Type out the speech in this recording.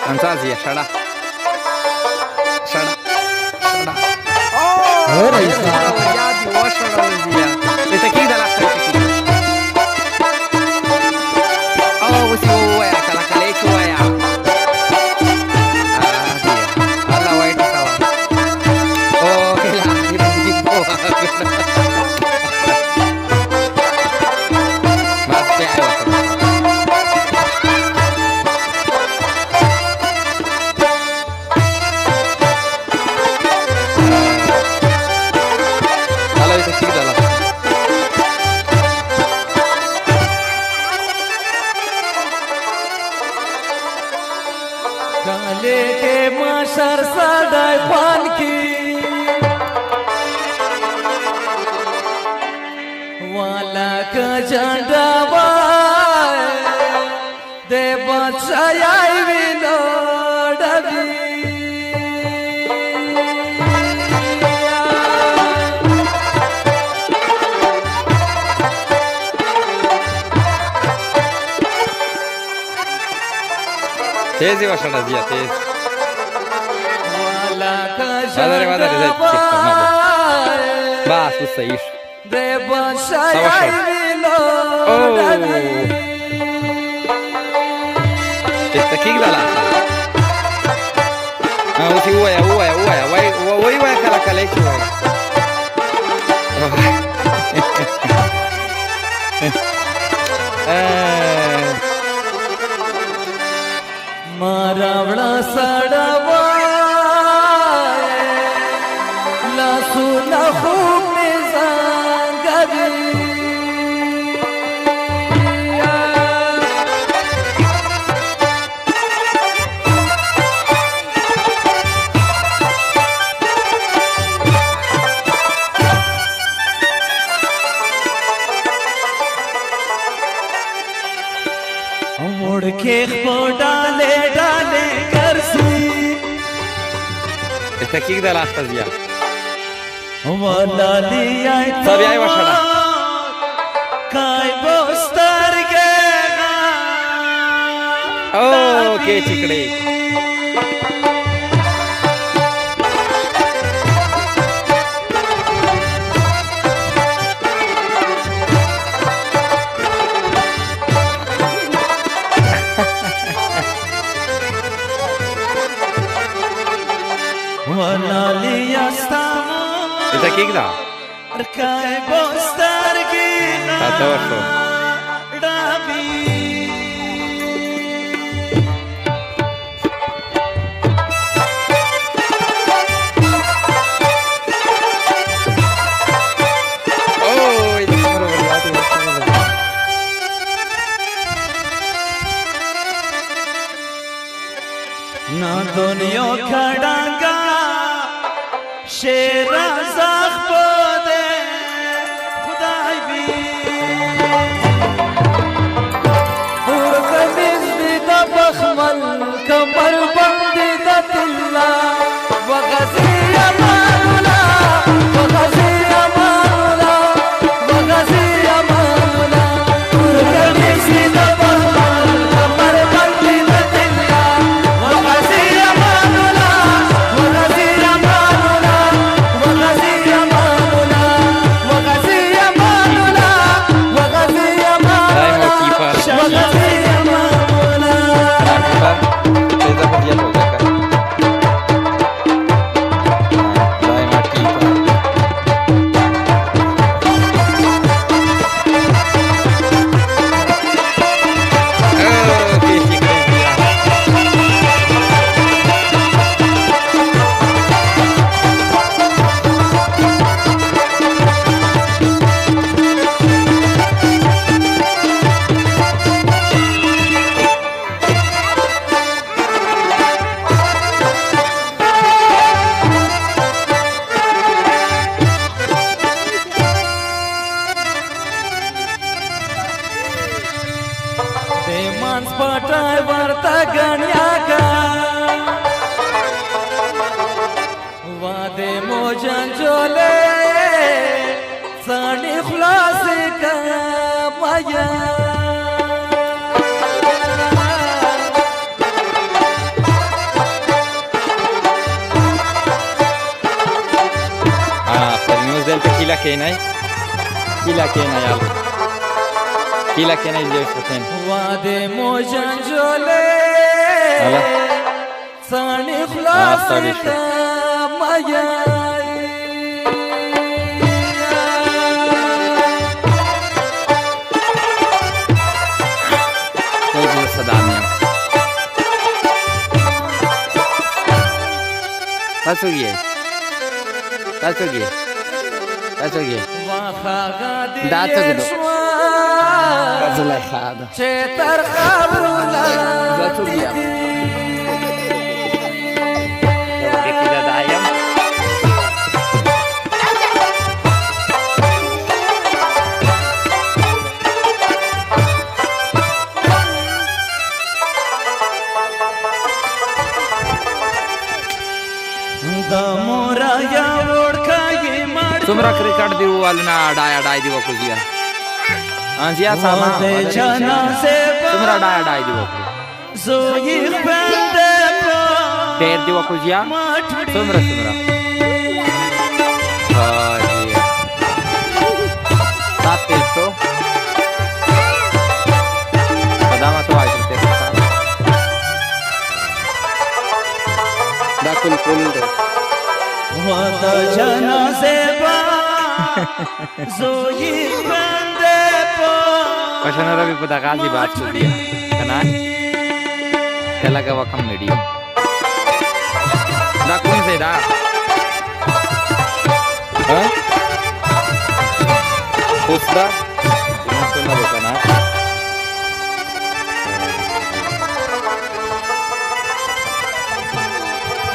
Fantasia, shada. Shada. Shada. Raisa. Obrigado, shada dia. Esse aqui da lata aqui. Oh, você vai aquela calete vai. Ah, dia. Allah vai te falar. Oh, que lá, que boa. Mas tem aí. काले के माशर सदाई पान की वाला का झंडा दे बचाई विनोडवी Tezi va shada dia, tezi. वाला का Madare, madare, dai, झंडा Basta, ussa isso. दे बचाई Oh. विनोडवी Esse aqui da lata. Ah, você uia, vai aquela calete, uia. मारावड़ा सड़वा लसुन खूब मिजांगरी मुड़ के खो डाले डाले करसी Esse aqui da lata dia. वाला लिया Sabe aí, Washada? काय बोस्तर के Oh, que ticre. वाला लिया Esse aqui que dá. काय बोस्तर की Tá torto. डाबी Oh, ele demorou, obrigado. ना दुनिया खड़ांगा शेरा ज़ख्म दे खुदाई भी और कमीज़ दी दा बखमल कमर बंदी दा दिल्ला वगज़ी अमानुला वगज़ी अमानुला वगज़ी अमानुला और कमीज़ दी दा बखमल कमर बंदी दा दिल्ला वगज़ी अमानुला वगज़ी अमानुला वगज़ी अमानुला वगज़ी अमानुला वगज़ी Dai, meu अमानुला equipa. वगज़ी अमानुला Fez a podia toda, cara. Dai, uma equipa. Oh, que ticre. ते माणस पटाय वार्ता गण्या का वादे मोजन जोले सानी खुलास का माया kila kena yal kila kena ile foten वादे मोजन जोले Hala. सानी sorry, खलास माया Kaya din sa dami yan. Tatsugi. Tatsugi. Tatsugi. Datsugi. Tatsulay khada. चेतर खाबुला Tatsugi. Kita dayam. दमोरा या ओढ़का ये मार Sumra cricket di walna daya di wakuziya. Ansia sama. जाना से Sumra daya di wakuziya. जोई बंदे Ter di wakuziya. Sumra. Oh iya. Satu itu. Padama tu aja kita. Dah kul tu. होता जाना से जोई बंदे Pasana rabi pada kazi baat tu dia. Kanan. Telaga wakam medium. Dah kun se dah. Hah? Pusda. Ini tu na bukan ah.